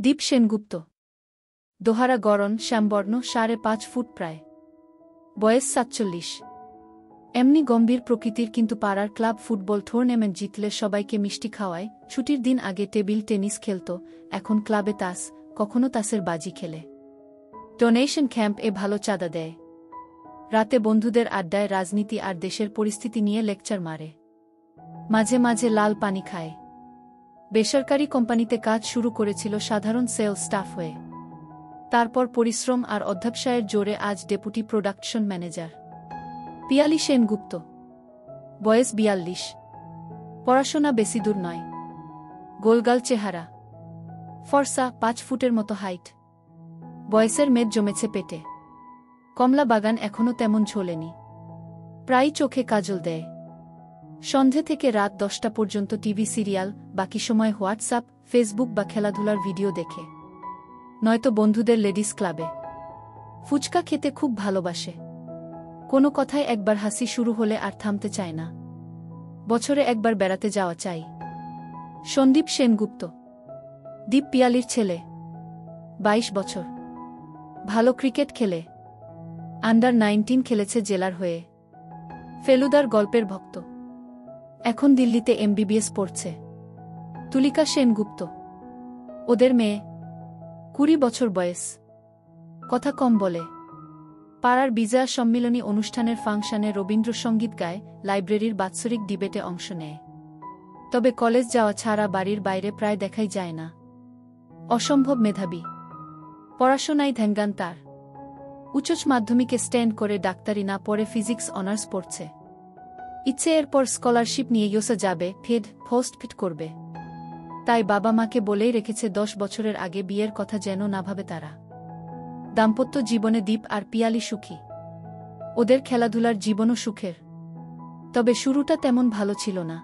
দীপ Sengupta. দোহারা গড়ন, শ্যামবর্ণ, 5.5 foot প্রায়। বয়স 47। এমনি গম্ভীর প্রকৃতির, কিন্তু পাড়ার ক্লাব ফুটবল টুর্নামেন্ট জিতলে সবাইকে মিষ্টি খাওয়ায়। ছুটির দিন আগে টেবিল টেনিস খেলত, এখন ক্লাবে তাস, কখনো তাসের বাজি খেলে। ডোনেশন ক্যাম্প ভালো চাঁদা দেয়। রাতে বন্ধুদের আড্ডায় রাজনীতি আর দেশের পরিস্থিতি নিয়ে লেকচার মারে। মাঝে মাঝে লাল পানি খায়। বেসরকারি কোম্পানিতে কাজ শুরু করেছিল সাধারণ সেলস স্টাফ হয়ে। তারপর পরিশ্রম আর অধ্যবসায়ের জোরে আজ deputy production manager. Piyali Sengupta. বয়স 42। পড়াশোনা বেশি দূর নয়। গোলগাল চেহারা, ফর্সা, 5 ফুটের মতো হাইট। বয়সের মেদ জমেছে পেটে। কমলা বাগান এখনও তেমন ঝোলেনি। প্রায় চোখে কাজল দেয়। সন্ধে থেকে রাত 10টা পর্যন্ত টিভি সিরিয়াল, বাকি সময় হোয়াটসঅ্যাপ, ফেসবুক বা খেলাধুলার ভিডিও দেখে। নয়তো বন্ধুদের লেডিস ক্লাবে। ফুচকা খেতে খুব ভালোবাসে। কোনো কথায় একবার হাসি শুরু হলে আর থামতে চায় না। বছরে একবার বেড়াতে যাওয়া চাই। সন্দীপ সেনগুপ্ত। দীপ পিয়ালির ছেলে। 22 বছর। ভালো ক্রিকেট খেলে। আন্ডার 19 খেলেছে জেলার হয়ে। ফেলুদার গল্পের ভক্ত। এখন দিল্লিতে MBBS পড়ছে। তুলিকা সেনগুপ্ত। ওদের মেয়ে। 20 বছর বয়স। কথা কম বলে। পাড়ার বিজয়া সম্মিলনী অনুষ্ঠানের ফাংশনে রবীন্দ্রসঙ্গীত গায়, লাইব্রেরির বাৎসরিক ডিবেটে অংশ নেয়। তবে কলেজ যাওয়া ছাড়া বাড়ির বাইরে প্রায় দেখাই যায় না। অসম্ভব মেধাবী। পড়াশোনায় ধ্যানজ্ঞান তার। উচ্চ মাধ্যমিকে স্ট্যান্ড করে ডাক্তারি না পড়ে ফিজিক্স অনার্স পড়ছে। ইচ্ছে এরপর স্কলারশিপ নিয়ে ইউএসএ যাবে, পোস্ট করবে। তাই বাবা মাকে বলেই রেখেছে 10 বছরের আগে বিয়ের কথা যেন না ভাবে তারা। দাম্পত্য জীবনে দীপ আর পিয়ালি সুখী। ওদের খেলাধুলার জীবনও সুখের। তবে শুরুটা তেমন ভালো ছিল না।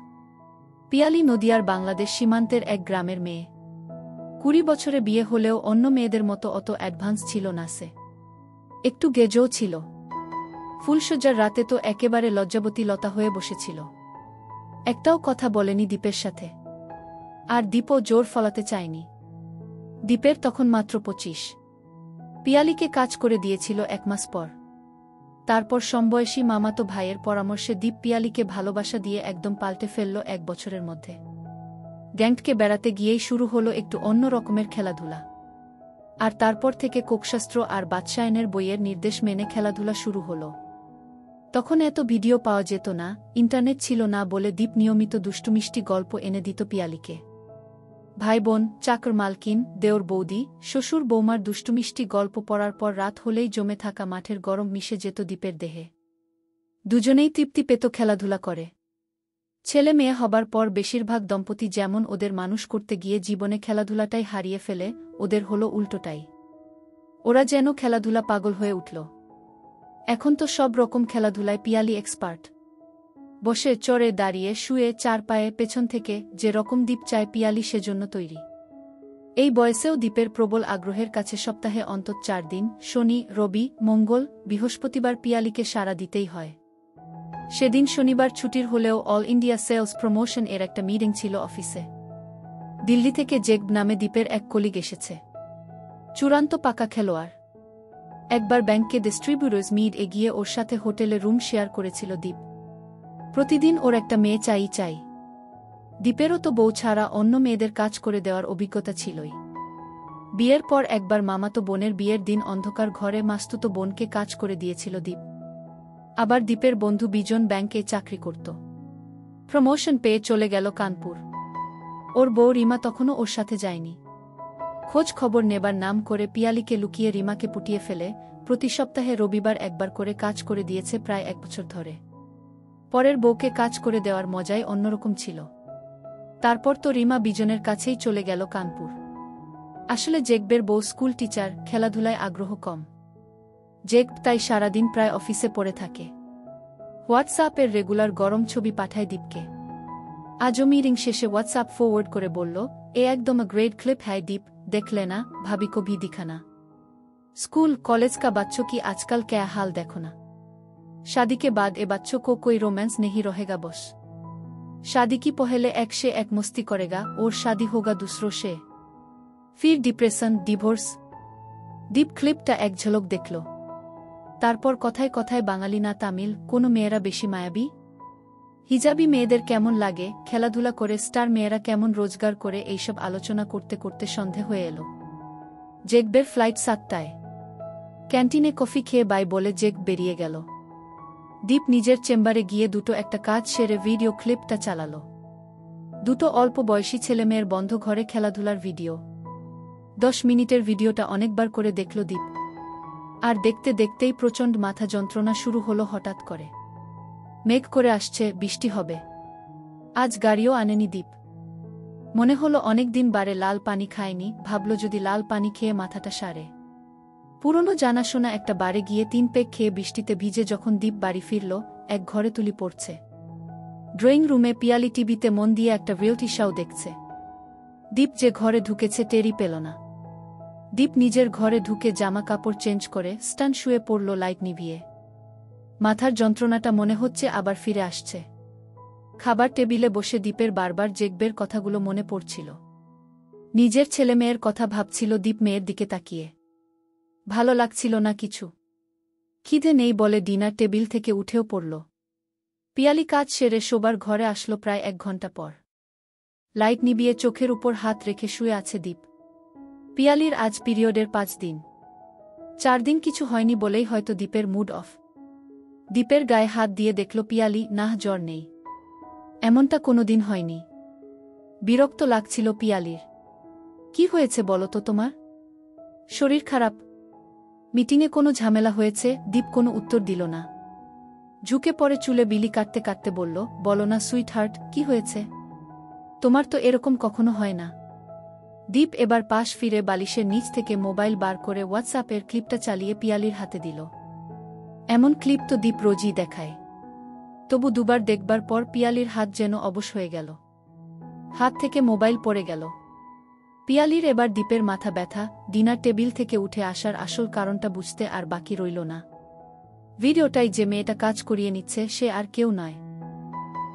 পিয়ালি নদিয়ার বাংলাদেশ সীমান্তের এক গ্রামের মেয়ে। 20 বছরে বিয়ে হলেও অন্য মেয়েদের মতো অত অ্যাডভান্স ছিল না সে। একটু গেজও ছিল। ফুলসজ্জার রাতে তো একেবারে লজ্জাবতী লতা হয়ে বসেছিল। একটাও কথা বলেনি দীপের সাথে। আর দীপও জোর ফলাতে চায়নি। দীপের তখন মাত্র 25। পিয়ালিকে কাজ করে দিয়েছিল 1 মাস পর। তারপর সমবয়সী মামাতো ভাইয়ের পরামর্শে দীপ পিয়ালিকে ভালোবাসা দিয়ে একদম পাল্টে ফেলল 1 বছরের মধ্যে। গ্যাংটকে বেড়াতে গিয়েই শুরু হলো একটু অন্য রকমের খেলাধুলা। আর তারপর থেকে কোকশাস্ত্র আর বাদশায়নের বইয়ের নির্দেশ মেনে খেলাধুলা শুরু হলো। তখন এত ভিডিও পাওয়া যেত না, ইন্টারনেট ছিল না বলে দীপ নিয়মিত দুষ্টুমিষ্টি গল্প এনে দিত পিয়ালিকে। ভাই বোন, চাকর মালকিন, দেওর বৌদি, শ্বশুর বৌমার দুষ্টুমিষ্টি গল্প পড়ার পর রাত হলেই জমে থাকা মাঠের গরম মিশে যেত দীপের দেহে। দুজনেই তৃপ্তি পেত খেলাধুলা করে। ছেলে মেয়ে হবার পর বেশিরভাগ দম্পতি যেমন ওদের মানুষ করতে গিয়ে জীবনে খেলাধুলাটাই হারিয়ে ফেলে, ওদের হলো উল্টোটাই। ওরা যেন খেলাধুলা পাগল হয়ে উঠল। এখন তো সব রকম খেলাধুলায় পিয়ালি এক্সপার্ট। বসে, চড়ে, দাঁড়িয়ে, শুয়ে, 4 পায়ে, পেছন থেকে, যে রকম দীপ চায় পিয়ালি সেজন্য তৈরি। এই বয়সেও দীপের প্রবল আগ্রহের কাছে সপ্তাহে অন্তত 4 দিন, শনি, রবি, মঙ্গল, বৃহস্পতিবার পিয়ালিকে সাড়া দিতেই হয়। সেদিন শনিবার ছুটির হলেও অল ইন্ডিয়া সেলস প্রমোশন এর একটা মিটিং ছিল অফিসে। দিল্লি থেকে জেকব নামে দীপের এক কলিগ এসেছে। চূড়ান্ত পাকা খেলোয়াড়। একবার ব্যাংকে ডিস্ট্রিবিউটরস মিট এগিয়ে ওর সাথে হোটেলে রুম শেয়ার করেছিল দীপ। প্রতিদিন ওর একটা মেয়ে চাই। দীপেরও তো বউ ছাড়া অন্য মেয়েদের কাজ করে দেওয়ার অভিজ্ঞতা ছিলই। বিয়ের পর একবার মামাতো বোনের বিয়ের দিন অন্ধকার ঘরে মাস্তুতো বোনকে কাজ করে দিয়েছিল দীপ। আবার দীপের বন্ধু বিজন ব্যাংকে চাকরি করত। প্রমোশন পেয়ে চলে গেল কানপুর। ওর বউ রিমা তখনও ওর সাথে যায়নি। খোঁজ খবর নেবার নাম করে পিয়ালিকে লুকিয়ে রিমাকে পুটিয়ে ফেলে প্রতি সপ্তাহে রবিবার একবার করে কাজ করে দিয়েছে প্রায় 1 বছর ধরে। পরের বউকে কাজ করে দেওয়ার মজাই অন্যরকম ছিল। তারপর তো রিমা বিজনের কাছেই চলে গেল কানপুর। আসলে জেকবের বউ স্কুল টিচার, খেলাধুলায় আগ্রহ কম। জেকব তাই সারাদিন প্রায় অফিসে পড়ে থাকে। হোয়াটসঅ্যাপের রেগুলার গরম ছবি পাঠায় দীপকে। আজও মিটিং শেষে হোয়াটসঅ্যাপ ফরওয়ার্ড করে বলল, এ একদম গ্রেট ক্লিপ হ্যায় দীপ, देख लेना, भाभी को भी दिखाना। स्कूल कॉलेज का बच्चों की आजकल क्या हाल देखो ना। शादी के बाद ए बच्चों को कोई रोमांस नहीं रहेगा बस। शादी की पहले एक से एक मस्ती करेगा और शादी होगा दूसरों से। ফির ডিপ্রেশন, ডিভোর্স। দীপ ক্লিপটা এক ঝলক দেখল। তারপর কথায় কথায় বাঙালি না তামিল, কোনো মেয়েরা বেশি মায়াবী? হিজাবি মেয়েদের কেমন লাগে, খেলাধুলা করে স্টার মেয়েরা কেমন রোজগার করে, এইসব আলোচনা করতে করতে সন্ধে হয়ে এলো। জেকবের ফ্লাইট 7টায়। ক্যান্টিনে কফি খেয়ে বাই বলে জেক বেরিয়ে গেল। দীপ নিজের চেম্বারে গিয়ে একটা কাজ সেরে ভিডিও ক্লিপটা চালালো। দুটো অল্প বয়সী ছেলেমেয়ের বন্ধ ঘরে খেলাধুলার ভিডিও। 10 মিনিটের ভিডিওটা অনেকবার করে দেখল দীপ। আর দেখতে দেখতেই প্রচণ্ড মাথা যন্ত্রণা শুরু হলো হঠাৎ করে। মেঘ করে আসছে, বৃষ্টি হবে। আজ গাড়িও আনেনি দীপ। মনে হলো অনেকদিন বারে লাল পানি খায়নি, ভাবল যদি লাল পানি খেয়ে মাথাটা সারে। পুরনো জানাশোনা একটা বারে গিয়ে 3 পেগ খেয়ে বৃষ্টিতে ভিজে যখন দীপ বাড়ি ফিরল, এক ঘরে তুলি পড়ছে। ড্রয়িং রুমে পিয়ালি টিভিতে মন দিয়ে একটা রিয়েলিটি শো দেখছে। দীপ যে ঘরে ঢুকেছে টেরই পেল না। দীপ নিজের ঘরে ঢুকে জামা কাপড় চেঞ্জ করে স্টান শুয়ে পড়ল লাইট নিভিয়ে। মাথার যন্ত্রণাটা মনে হচ্ছে আবার ফিরে আসছে। খাবার টেবিলে বসে দীপের বারবার জেকবের কথাগুলো মনে পড়ছিল। নিজের ছেলেমেয়ের কথা ভাবছিল দীপ মেয়ের দিকে তাকিয়ে। ভালো লাগছিল না কিছু। খিদে নেই বলে ডিনার টেবিল থেকে উঠেও পড়ল। পিয়ালি কাজ সেরে শোবার ঘরে আসলো প্রায় 1 ঘন্টা পর। লাইট নিবিয়ে চোখের উপর হাত রেখে শুয়ে আছে দীপ। পিয়ালির আজ পিরিয়ডের 5 দিন। 4 দিন কিছু হয়নি বলেই হয়তো দীপের মুড অফ। দীপের গায়ে হাত দিয়ে দেখল পিয়ালি, নাহ জ্বর নেই। এমনটা কোনোদিন হয়নি। বিরক্ত লাগছিল পিয়ালির। কি হয়েছে বলো তো তোমার? শরীর খারাপ? মিটিংয়ে কোনো ঝামেলা হয়েছে? দীপ কোনো উত্তর দিল না। ঝুঁকে পড়ে চুলে বিলি কাটতে কাটতে বলল, বলো না সুইট হার্ট, কি হয়েছে? তোমার তো এরকম কখনো হয় না। দীপ এবার পাশ ফিরে বালিশের নিচ থেকে মোবাইল বার করে হোয়াটসঅ্যাপের ক্লিপটা চালিয়ে পিয়ালির হাতে দিল। এমন ক্লিপ তো দীপ রোজই দেখায়। তবু দুবার দেখবার পর পিয়ালির হাত যেন অবশ হয়ে গেল। হাত থেকে মোবাইল পড়ে গেল। পিয়ালির এবার দীপের মাথা ব্যথা। ডিনার টেবিল থেকে উঠে আসার আসল কারণটা বুঝতে আর বাকি রইল না। ভিডিওটাই যে মেয়েটা কাজ করিয়ে নিচ্ছে সে আর কেউ নয়,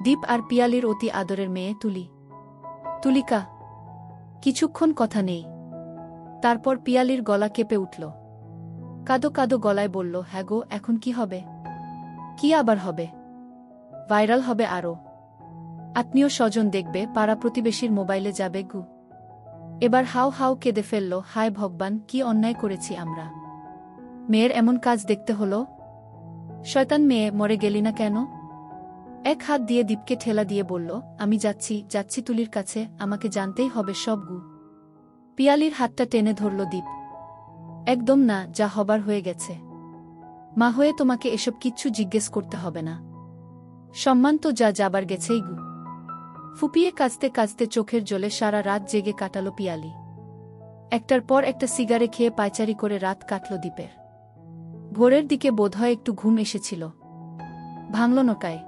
দীপ আর পিয়ালির অতি আদরের মেয়ে তুলি। তুলিকা। কিছুক্ষণ কথা নেই। তারপর পিয়ালির গলা কেঁপে উঠল। কাদো কাদো গলায় বলল, হ্যাঁ গো, এখন কি হবে? কি আবার হবে? ভাইরাল হবে আরও। আত্মীয় স্বজন দেখবে, পাড়া প্রতিবেশীর মোবাইলে যাবে গু। এবার হাউ হাউ কেঁদে ফেলল, হায় ভগবান, কি অন্যায় করেছি আমরা। মেয়ের এমন কাজ দেখতে হলো। শয়তান মেয়ে, মরে গেলি না কেন? এক হাত দিয়ে দীপকে ঠেলা দিয়ে বলল, আমি যাচ্ছি যাচ্ছি তুলির কাছে, আমাকে জানতেই হবে সব গু। পিয়ালির হাতটা টেনে ধরল দীপ। একদম না, যা হবার হয়ে গেছে। মা হয়ে তোমাকে এসব কিচ্ছু জিজ্ঞেস করতে হবে না। সম্মান তো যা যাবার গেছেই গু। ফুপিয়ে কাঁদতে কাঁদতে চোখের জলে সারা রাত জেগে কাটালো পিয়ালি। একটার পর একটা সিগারে খেয়ে পায়চারি করে রাত কাটল দীপের। ভোরের দিকে বোধহয় একটু ঘুম এসেছিল। ভাঙল নকায়।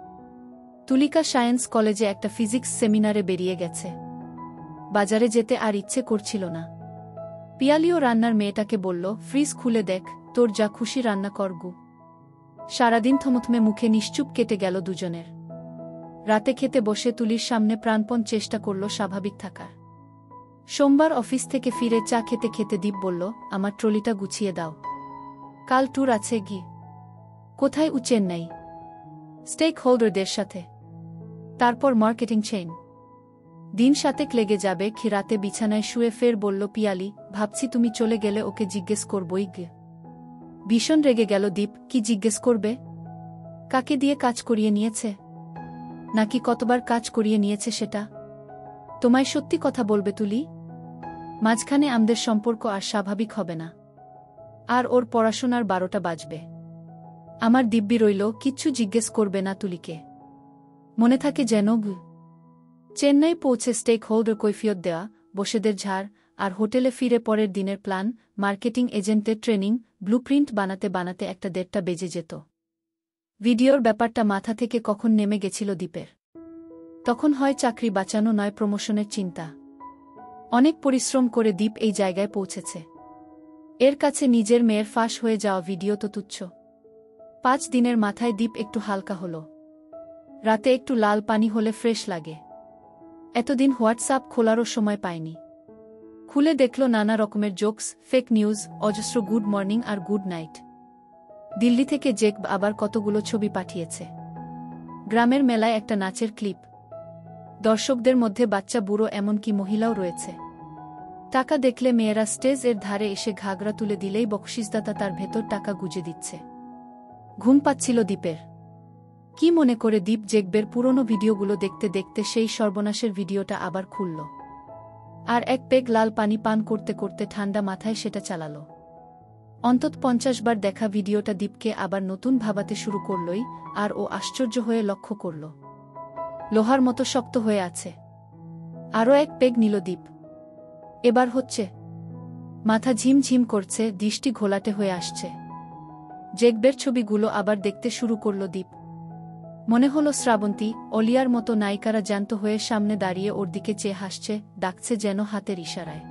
তুলিকা সায়েন্স কলেজে একটা ফিজিক্স সেমিনারে বেরিয়ে গেছে। বাজারে যেতে আর ইচ্ছে করছিল না। পিয়ালিও রান্নার মেয়েটাকে বলল, ফ্রিজ খুলে দেখ, তোর যা খুশি রান্না কর গু। সারাদিন থমথমে মুখে নিশ্চুপ কেটে গেল দুজনের। রাতে খেতে বসে তুলির সামনে প্রাণপণ চেষ্টা করল স্বাভাবিক থাকার। সোমবার অফিস থেকে ফিরে চা খেতে খেতে দীপ বলল, আমার ট্রলিটা গুছিয়ে দাও, কাল ট্যুর আছে গি। কোথায়? চেন্নাই। স্টেক হোল্ডারদের সাথে। তারপর মার্কেটিং চেইন। দিন 7 লেগে যাবে। রাতে বিছানায় শুয়ে ফের বলল পিয়ালি, ভাবছি তুমি চলে গেলে ওকে জিজ্ঞেস করবই গে। ভীষণ রেগে গেল দীপ। কি জিজ্ঞেস করবে? কাকে দিয়ে কাজ করিয়ে নিয়েছে? নাকি কতবার কাজ করিয়ে নিয়েছে সেটা? তোমায় সত্যি কথা বলবে তুলি? মাঝখানে আমাদের সম্পর্ক আর স্বাভাবিক হবে না। আর ওর পড়াশোনার 12টা বাজবে। আমার দিব্যি রইল, কিচ্ছু জিজ্ঞেস করবে না তুলিকে। মনে থাকে যেন গু। চেন্নাই পৌঁছে স্টেক হোল্ডার কৈফিয়ত দেওয়া, বসেদের ঝাড়, আর হোটেলে ফিরে পরের দিনের প্ল্যান, মার্কেটিং এজেন্টের ট্রেনিং, ব্লুপ্রিন্ট বানাতে বানাতে 1-1.5টা বেজে যেত। ভিডিওর ব্যাপারটা মাথা থেকে কখন নেমে গেছিল দীপের। তখন হয় চাকরি বাঁচানো, নয় প্রমোশনের চিন্তা। অনেক পরিশ্রম করে দীপ এই জায়গায় পৌঁছেছে। এর কাছে নিজের মেয়ের ফাঁস হয়ে যাওয়া ভিডিও তো তুচ্ছ। 5 দিনের মাথায় দীপ একটু হালকা হলো। রাতে একটু লাল পানি হলে ফ্রেশ লাগে। এতদিন হোয়াটসঅ্যাপ খোলারও সময় পায়নি। খুলে দেখল নানা রকমের জোকস, ফেক নিউজ, অজস্র গুড মর্নিং আর গুড নাইট। দিল্লি থেকে জেক আবার কতগুলো ছবি পাঠিয়েছে। গ্রামের মেলায় একটা নাচের ক্লিপ। দর্শকদের মধ্যে বাচ্চা, বুড়ো, এমনকি মহিলাও রয়েছে। টাকা দেখলে মেয়েরা স্টেজ এর ধারে এসে ঘাগরা তুলে দিলেই বকশিসদাতা তার ভেতর টাকা গুজে দিচ্ছে। ঘুম পাচ্ছিল দীপের। কি মনে করে দীপ জেকবের পুরনো ভিডিওগুলো দেখতে দেখতে সেই সর্বনাশের ভিডিওটা আবার খুলল। আর এক পেগ লাল পানি পান করতে করতে ঠান্ডা মাথায় সেটা চালাল। অন্তত 50 বার দেখা ভিডিওটা দীপকে আবার নতুন ভাবাতে শুরু করলই, আর ও আশ্চর্য হয়ে লক্ষ্য করল লোহার মতো শক্ত হয়ে আছে। আরও এক পেগ নিল দীপ। এবার হচ্ছে। মাথা ঝিমঝিম করছে, দৃষ্টি ঘোলাটে হয়ে আসছে। জেকবের ছবিগুলো আবার দেখতে শুরু করল দীপ। মনে হলো শ্রাবন্তী, অলিয়ার মতো নায়িকারা জ্যান্ত হয়ে সামনে দাঁড়িয়ে ওর দিকে চেয়ে হাসছে, ডাকছে যেন হাতের ইশারায়।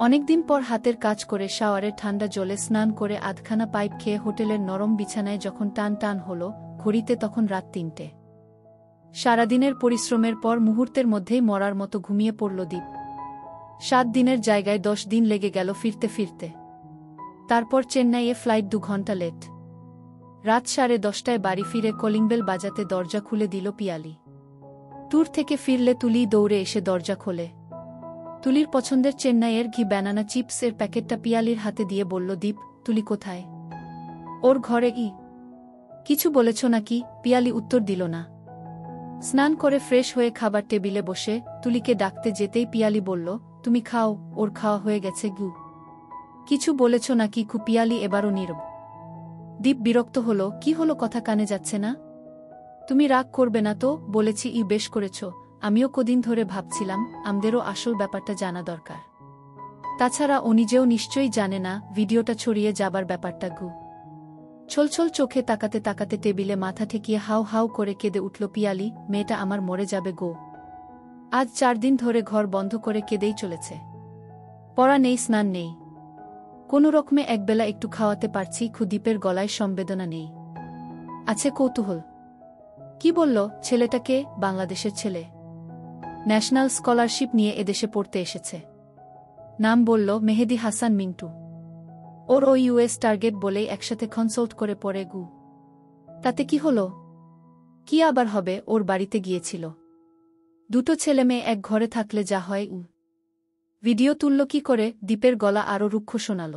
অনেকদিন পর হাতের কাজ করে শাওয়ারের ঠান্ডা জলে স্নান করে আধখানা পাইপ খেয়ে হোটেলের নরম বিছানায় যখন টান টান হল ঘড়িতে, তখন রাত 3টে। সারাদিনের পরিশ্রমের পর মুহূর্তের মধ্যেই মরার মতো ঘুমিয়ে পড়ল দীপ। 7 দিনের জায়গায় 10 দিন লেগে গেল ফিরতে ফিরতে। তারপর চেন্নাইয়ে ফ্লাইট 2 ঘন্টা লেট। রাত 10:30টায় বাড়ি ফিরে কলিংবেল বাজাতে দরজা খুলে দিল পিয়ালি। ট্যুর থেকে ফিরলে তুলি দৌড়ে এসে দরজা খোলে। তুলির পছন্দের চেন্নাইয়ের ঘি ব্যানানা চিপস এর প্যাকেটটা পিয়ালির হাতে দিয়ে বলল, দীপ, তুলি কোথায়? ওর ঘরে। কিছু বলেছ নাকি? পিয়ালি উত্তর দিল না। স্নান করে ফ্রেশ হয়ে খাবার টেবিলে বসে তুলিকে ডাকতে যেতেই পিয়ালি বলল, তুমি খাও, ওর খাওয়া হয়ে গেছে। কিছু বলেছ নাকি? পিয়ালি এবারও নীরব। দীপ বিরক্ত হল, কি হলো, কথা কানে যাচ্ছে না? তুমি রাগ করবে না তো? বলেছি বেশ করেছ। আমিও কদিন ধরে ভাবছিলাম আমাদেরও আসল ব্যাপারটা জানা দরকার। তাছাড়া ও নিজেও নিশ্চয়ই জানে না ভিডিওটা ছড়িয়ে যাবার ব্যাপারটা। ছলছল চোখে তাকাতে তাকাতে টেবিলে মাথা ঠেকিয়ে হাউ হাউ করে কেঁদে উঠল পিয়ালি, মেয়েটা আমার মরে যাবে গো। আজ 4 দিন ধরে ঘর বন্ধ করে কেঁদেই চলেছে। পড়া নেই, স্নান নেই, কোনো রকমে একবেলা একটু খাওয়াতে পারছি। দীপের গলায় সম্বেদনা নেই, আছে কৌতূহল। কি বলল? ছেলেটাকে? বাংলাদেশের ছেলে, ন্যাশনাল স্কলারশিপ নিয়ে এদেশে পড়তে এসেছে। নাম বলল মেহেদী হাসান মিন্টু। ওর ও ইউএস টার্গেট বলেই একসাথে কনসাল্ট করে পড়ে। তাতে কি হলো? কি আবার হবে? ওর বাড়িতে গিয়েছিল। 2টো ছেলে মেয়ে এক ঘরে থাকলে যা হয়। ভিডিও তুলল কি করে? দীপের গলা আরও রুক্ষ শোনাল।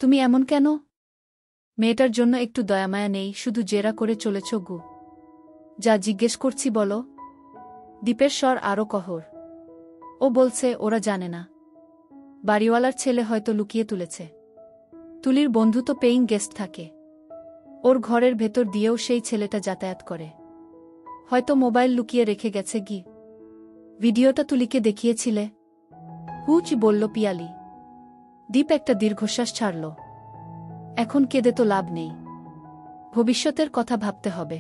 তুমি এমন কেন? মেয়েটার জন্য একটু দয়ামায়া নেই? শুধু জেরা করে চলেছ। যা জিজ্ঞেস করছি বলো। দীপের স্বর আরও কঠোর। ও বলছে ওরা জানে না। বাড়িওয়ালার ছেলে হয়তো লুকিয়ে তুলেছে। তুলির বন্ধু তো পেইং গেস্ট থাকে। ওর ঘরের ভেতর দিয়েও সেই ছেলেটা যাতায়াত করে। হয়তো মোবাইল লুকিয়ে রেখে গেছে। ভিডিওটা তুলিকে দেখিয়েছিলে? বলল পিয়ালি। দীপ একটা দীর্ঘশ্বাস ছাড়ল। এখন কেঁদে তো লাভ নেই, ভবিষ্যতের কথা ভাবতে হবে।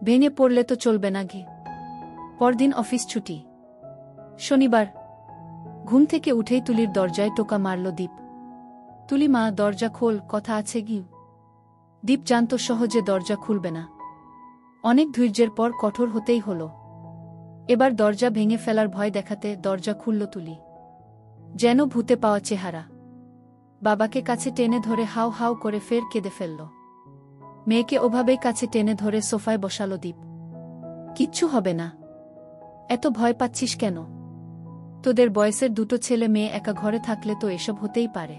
ভেঙে পড়লে তো চলবে না। পরদিন অফিস ছুটি, শনিবার। ঘুম থেকে উঠেই তুলির দরজায় টোকা মারল দীপ। তুলি মা, দরজা খোল, কথা আছে। দীপ জানত সহজে দরজা খুলবে না। অনেক ধৈর্যের পর কঠোর হতেই হল। এবার দরজা ভেঙে ফেলার ভয় দেখাতে দরজা খুলল তুলি। যেন ভূতে পাওয়া চেহারা। বাবাকে কাছে টেনে ধরে হাউ হাউ করে ফের কেঁদে ফেলল। মেয়েকে ওভাবেই কাছে টেনে ধরে সোফায় বসালো দীপ। কিচ্ছু হবে না, এত ভয় পাচ্ছিস কেন? তোদের বয়সের 2টো ছেলে মেয়ে একা ঘরে থাকলে তো এসব হতেই পারে।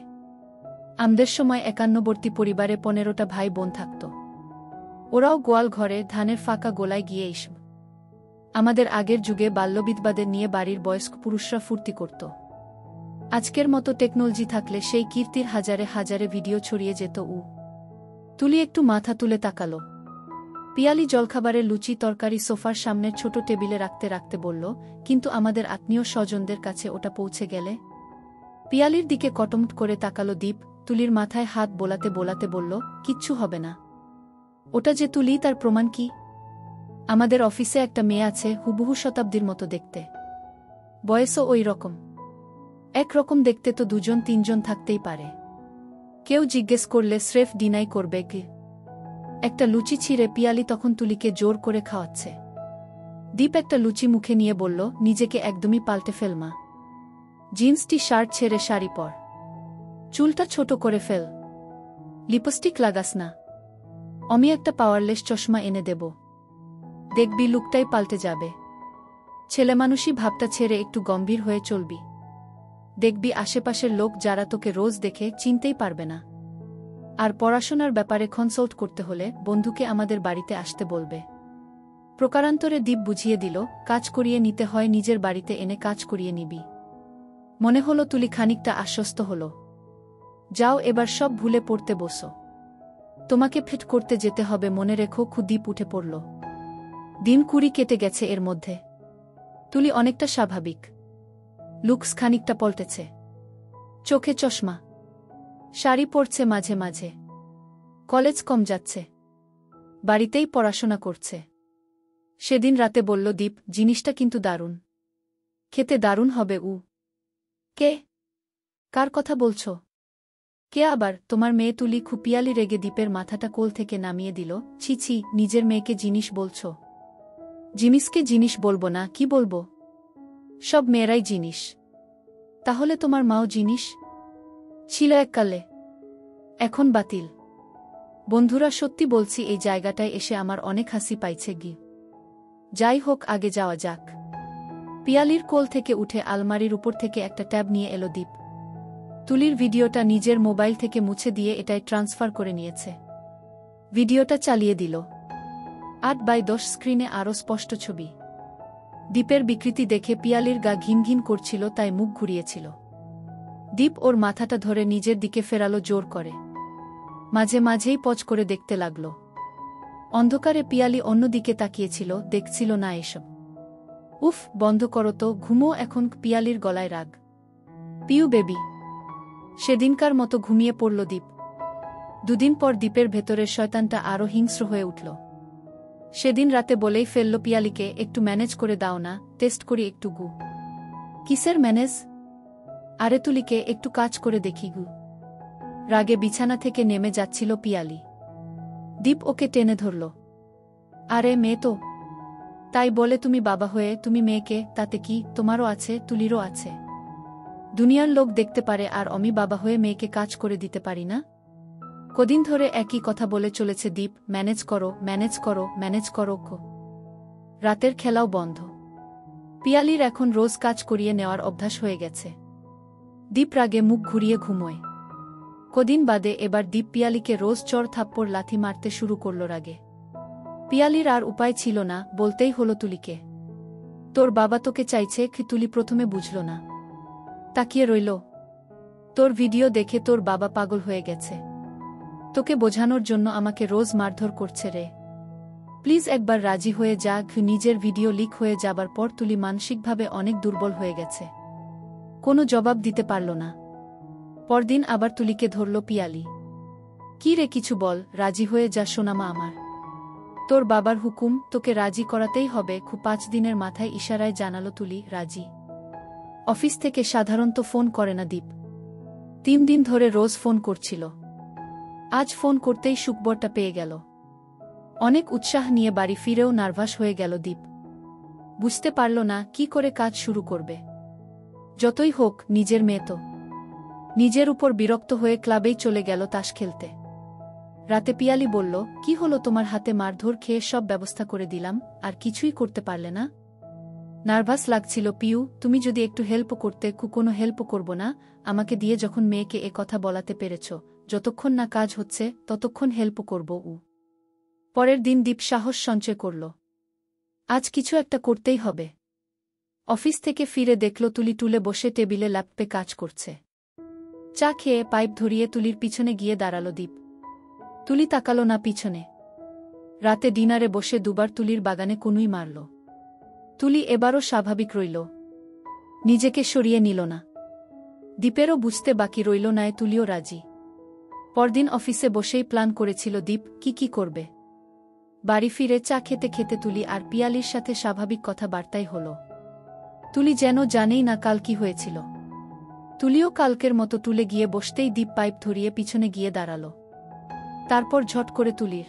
আমাদের সময় 51বর্তী পরিবারে 15টা ভাই বোন থাকত। ওরাও গোয়াল ঘরে ধানের ফাঁকা গোলায় গিয়ে এসব। আমাদের আগের যুগে বাল্যবিধবাদের নিয়ে বাড়ির বয়স্ক পুরুষরা ফুর্তি করত। আজকের মতো টেকনোলজি থাকলে সেই কীর্তির হাজারে হাজারে ভিডিও ছড়িয়ে যেত। তুলি একটু মাথা তুলে তাকালো। পিয়ালি জলখাবারের লুচি তরকারি সোফার সামনের ছোট টেবিলে রাখতে রাখতে বলল, কিন্তু আমাদের আত্মীয় স্বজনদের কাছে ওটা পৌঁছে গেলে? পিয়ালির দিকে কটমট করে তাকালো দীপ। তুলির মাথায় হাত বোলাতে বোলাতে বলল, কিচ্ছু হবে না। ওটা যে তুলি, তার প্রমাণ কি? আমাদের অফিসে একটা মেয়ে আছে, হুবহু শতাব্দীর মতো দেখতে, বয়সও ওই রকম। একরকম দেখতে তো 2-3জন থাকতেই পারে। কেউ জিজ্ঞেস করলে স্রেফ ডিনাই করবে। একটা লুচি ছিঁড়ে পিয়ালি তখন তুলিকে জোর করে খাওয়াচ্ছে। দীপ একটা লুচি মুখে নিয়ে বলল, নিজেকে একদমই পাল্টে ফেলমা। জিন্স টি শার্ট ছেড়ে শাড়ি পর। চুলটা ছোট করে ফেল। লিপস্টিক লাগাস না। আমি একটা পাওয়ারলেস চশমা এনে দেব। দেখবি লুকটাই পাল্টে যাবে। ছেলেমানুষি ভাবটা ছেড়ে একটু গম্ভীর হয়ে চলবি। দেখবি আশেপাশের লোক যারা তোকে রোজ দেখে চিনতেই পারবে না। আর পড়াশোনার ব্যাপারে কনসাল্ট করতে হলে বন্ধুকে আমাদের বাড়িতে আসতে বলবে। প্রকারান্তরে দীপ বুঝিয়ে দিল, কাজ করিয়ে নিতে হয় নিজের বাড়িতে এনে কাজ করিয়ে নিবি। মনে হলো তুলি খানিকটা আশ্বস্ত হল। যাও এবার সব ভুলে পড়তে বসো। তোমাকে ফিট করতে যেতে হবে মনে রেখো। দীপ উঠে পড়ল। দিন 20 কেটে গেছে এর মধ্যে। তুলি অনেকটা স্বাভাবিক। লুকস খানিকটা পল্টেছে। চোখে চশমা। শাড়ি পরছে মাঝে মাঝে। কলেজ কম যাচ্ছে। বাড়িতেই পড়াশোনা করছে। সেদিন রাতে বলল দীপ, জিনিসটা কিন্তু দারুণ। খেতে দারুণ হবে। কে? কার কথা বলছো? কে আবার? তোমার মেয়ে তুলি। খুপিয়ালি রেগে দীপের মাথাটা কোল থেকে নামিয়ে দিল। ছি ছি, নিজের মেয়েকে জিনিস বলছো? জিনিসকে জিনিস বলবো না, কি বলবো? সব মেয়েরাই জিনিস। তাহলে তোমার মাও জিনিস ছিল এককালে, এখন বাতিল। বন্ধুরা, সত্যি বলছি এই জায়গাটায় এসে আমার অনেক হাসি পাইছে গি। যাই হোক, আগে যাওয়া যাক। পিয়ালির কোল থেকে উঠে আলমারির উপর থেকে একটা ট্যাব নিয়ে এলো দীপ। তুলির ভিডিওটা নিজের মোবাইল থেকে মুছে দিয়ে এটাই ট্রান্সফার করে নিয়েছে। ভিডিওটা চালিয়ে দিল। 8x10 স্ক্রিনে আরও স্পষ্ট ছবি। দীপের বিকৃতি দেখে পিয়ালির গা ঘিন ঘিন করছিল, তাই মুখ ঘুরিয়েছিল। দীপ ওর মাথাটা ধরে নিজের দিকে ফেরালো জোর করে। মাঝে মাঝেই পজ করে দেখতে লাগল। অন্ধকারে পিয়ালি অন্যদিকে তাকিয়েছিল, দেখছিল না এসব। উফ, বন্ধ করো তো, ঘুমো এখন। পিয়ালির গলায় রাগ। পিউ বেবি। সেদিনকার মতো ঘুমিয়ে পড়ল দীপ। দুদিন পর দীপের ভেতরের শয়তানটা আরও হিংস্র হয়ে উঠল। সেদিন রাতে বলেই ফেলল পিয়ালিকে, একটু ম্যানেজ করে দাও না, টেস্ট করি একটু গু। কিসের ম্যানেজ? আরে তুলিকে একটু কাজ করে দেখি গু। রাগে বিছানা থেকে নেমে যাচ্ছিল পিয়ালি। দীপ ওকে টেনে ধরল। আরে মেয়ে তো। তাই বলে তুমি বাবা হয়ে তুমি মেয়েকে, তাতে কি? তোমারও আছে, তুলিরও আছে। দুনিয়ার লোক দেখতে পারে আর আমি বাবা হয়ে মেয়েকে কাজ করে দিতে পারি না? কদিন ধরে একই কথা বলে চলেছে দীপ, ম্যানেজ করো, ম্যানেজ করো, ম্যানেজ করো। রাতের খেলাও বন্ধ। পিয়ালির এখন রোজ কাজ করিয়ে নেওয়ার অভ্যাস হয়ে গেছে। দীপ রাগে মুখ ঘুরিয়ে ঘুমোয়। কদিন বাদে এবার দীপ পিয়ালিকে রোজ চড় থাপ্পড় লাথি মারতে শুরু করল রাগে। পিয়ালির আর উপায় ছিল না, বলতেই হলো তুলিকে। তোর বাবা তোকে চাইছে। তুলি প্রথমে বুঝল না, তাকিয়ে রইল। তোর ভিডিও দেখে তোর বাবা পাগল হয়ে গেছে। তোকে বোঝানোর জন্য আমাকে রোজ মারধর করছে রে। প্লিজ একবার রাজি হয়ে যা। নিজের ভিডিও লিক হয়ে যাবার পর তুলি মানসিকভাবে অনেক দুর্বল হয়ে গেছে। কোনো জবাব দিতে পারল না। পরদিন আবার তুলিকে ধরল পিয়ালি। কি রে, কিছু বল, রাজি হয়ে যা সোনামা আমার। তোর বাবার হুকুম, তোকে রাজি করাতেই হবে। 5 দিনের মাথায় ইশারায় জানালো তুলি রাজি। অফিস থেকে সাধারণত ফোন করে না দীপ। 3 দিন ধরে রোজ ফোন করছিল। আজ ফোন করতেই সুখবরটা পেয়ে গেল। অনেক উৎসাহ নিয়ে বাড়ি ফিরেও নার্ভাস হয়ে গেল দীপ। বুঝতে পারল না কি করে কাজ শুরু করবে। যতই হোক, নিজের মেয়ে তো। নিজের উপর বিরক্ত হয়ে ক্লাবেই চলে গেল তাস খেলতে। রাতে পিয়ালি বলল, কি হলো তোমার? হাতে মারধর খেয়ে সব ব্যবস্থা করে দিলাম, আর কিছুই করতে পারলে না? নার্ভাস লাগছিল পিউ। তুমি যদি একটু হেল্প করতে। কোনো হেল্প করব না। আমাকে দিয়ে যখন মেয়েকে এ কথা বলাতে পেরেছ, যতক্ষণ না কাজ হচ্ছে ততক্ষণ হেল্প করব। পরের দিন দীপ সাহস সঞ্চয় করল। আজ কিছু একটা করতেই হবে। অফিস থেকে ফিরে দেখল তুলি টুলে বসে টেবিলে ল্যাপটপে কাজ করছে। চা খেয়ে পাইপ ধরিয়ে তুলির পিছনে গিয়ে দাঁড়াল দীপ। তুলি তাকালো না পিছনে। রাতে ডিনারে বসে দুবার তুলির বাগানে কুনুই মারল। তুলি এবারও স্বাভাবিক রইল, নিজেকে সরিয়ে নিল না। দীপেরও বুঝতে বাকি রইল না, তুলিও রাজি। পরদিন অফিসে বসেই প্ল্যান করেছিল দীপ কি করবে। বাড়ি ফিরে চা খেতে খেতে তুলি আর পিয়ালির সাথে স্বাভাবিক কথাবার্তাই হল। তুলি যেন জানেই না কাল কি হয়েছিল। তুলিও কালকের মতো টুলে গিয়ে বসতেই দীপ পাইপ ধরিয়ে পিছনে গিয়ে দাঁড়াল। তারপর ঝট করে তুলির